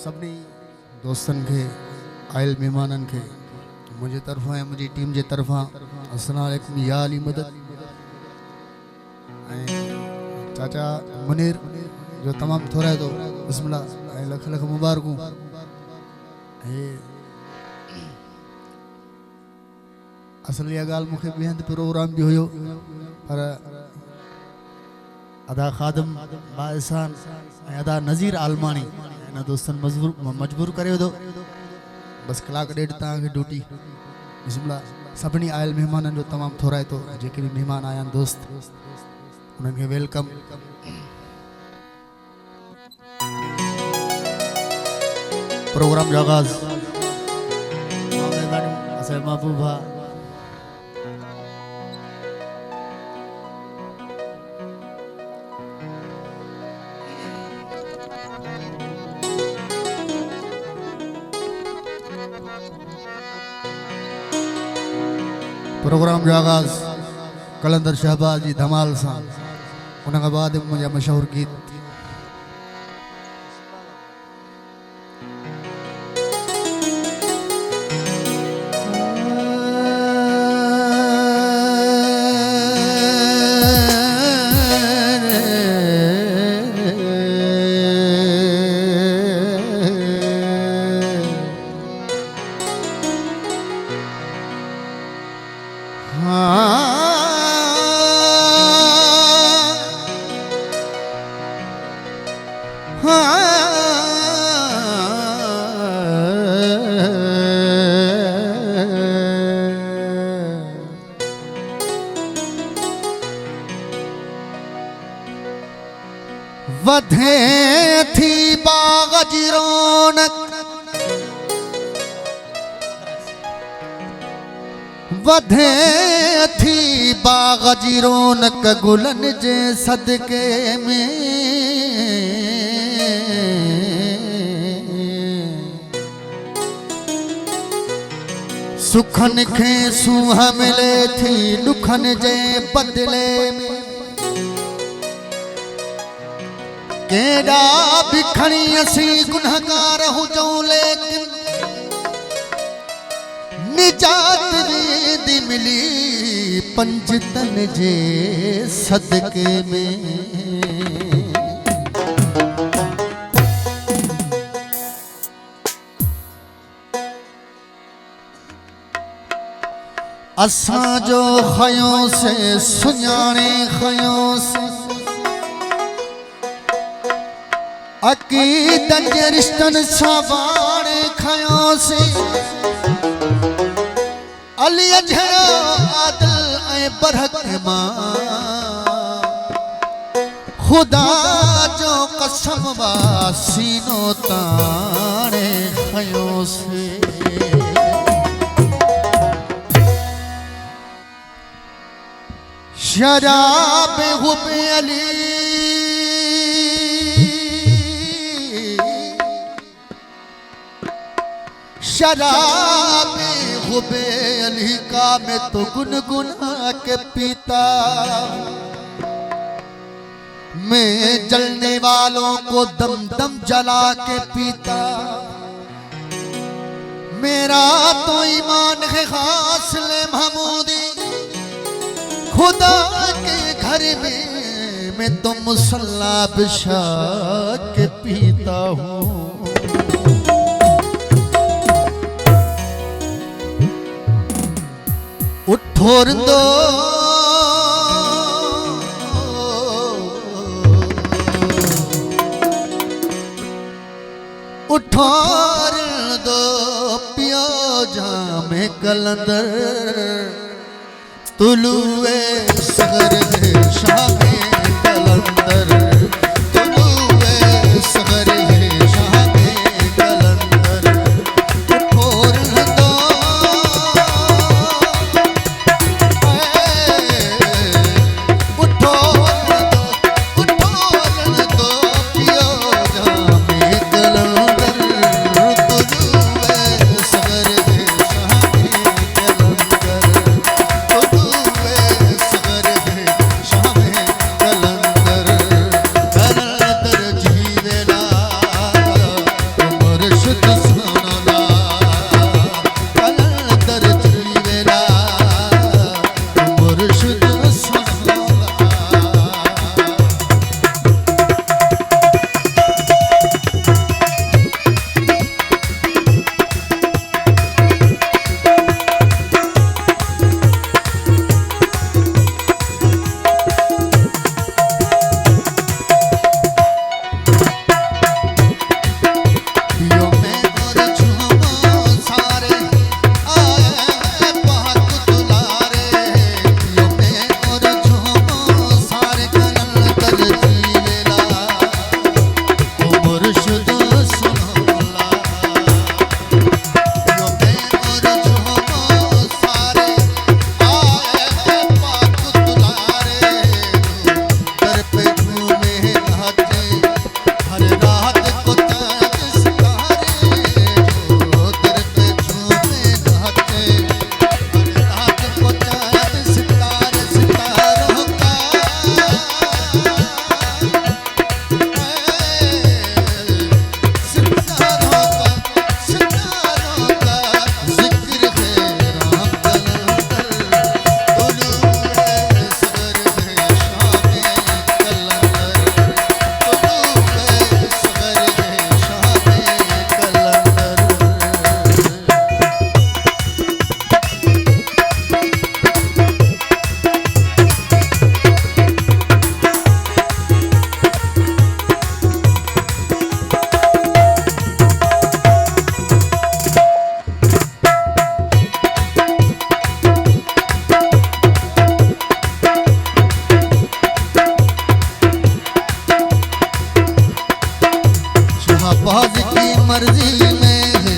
सभी दोस्तन के आयल मेहमानन के मुझे तरफा है मुझी टीम जे तरफा अस्सलाम वालेकुम या अली मदद चाचा मुनीर जो तमाम थोड़ा है तो बिस्मिल्लाह लख लख मुबारकू असल ये गाल मुखे बेहद प्रोग्राम भी हुयो पर अदा खादम बाहसान अदा नज़ीर आलमानी ना दोस्तन मजबूर करे दो बस कलाक डेढ़ तक ड्यूटी बिस्मिल्लाह सभी आयल मेहमान जो तमाम थोड़ा है तो जेके भी मेहमान आया दोस्त उन्हें वेलकम प्रोग्राम जो आगाज महबूबा प्रोग्राम जो आगाज कलंदर शहबाज जी धमाल सा उनके बाद मुझे मशहूर गीत वधे थी बाग जी रौनक वधे थी बाग जी रौनक गुलन जे सदके में सुखन खे सुहा मिले थी दुखन जे बदले में केड़ा बिखणी असी गुनहगार हुजूं लेकिन निजात दी मिली पंजतन जे सदके में असां जो खयों से सुञाणे खयों से अकीदत जे रिश्तन सावाणे खयों से अली जहिड़ो आदिल ऐं बरहक मां खुदा जो कसम वासीनो ताणे खयों से शराब हुबे अली शराब हुबे अली का मैं तो गुनगुना के पीता मैं जलने वालों को दम दम जला के पीता मेरा तो ईमान है हासिल महमूदी खुदा के घर में मैं तो मुसल्ला बिछा के पीता हूँ उठोरंदो उठोरंदो पियो जामे कलंदर तुलुए सगर है शामे कलंदर तुलुए सगर है शामे कलंदर उठोरंदो शहबाज की मर्जी में है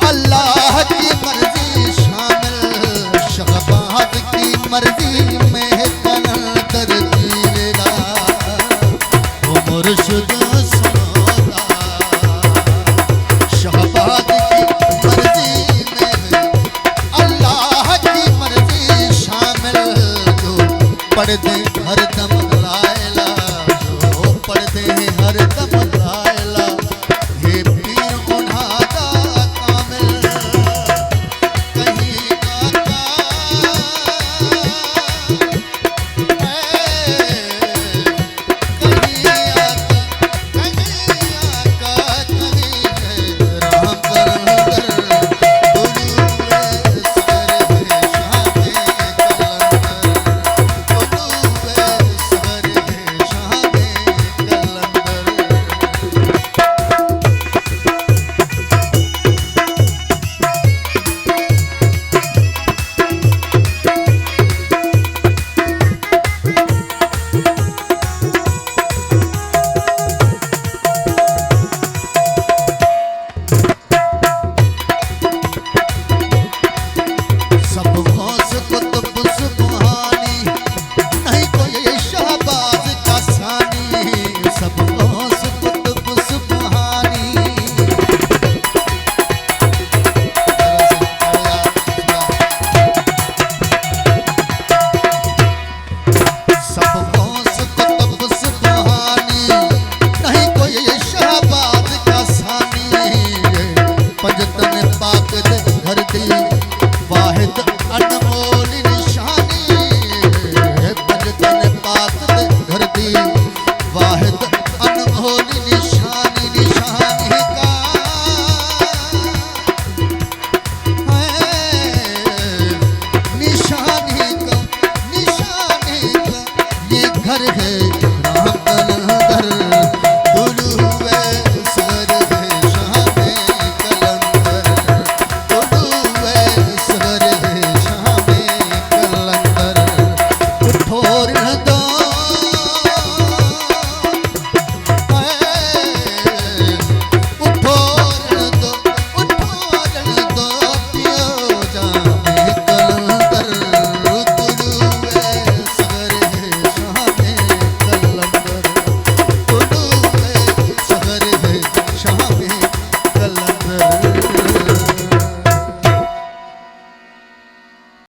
अल्लाह की मर्जी शामिल, शहबाज की मर्जी में है कलंदर जीवेगा वो मुर्शिद सुनोगा। शहबाज की मर्जी में है अल्लाह की मर्जी शामिल, जो पढ़ते हरदम लायला, जो पढ़ते हर दम लायला, ये पीर उन्हां दा कामिल। कहीं आका घर है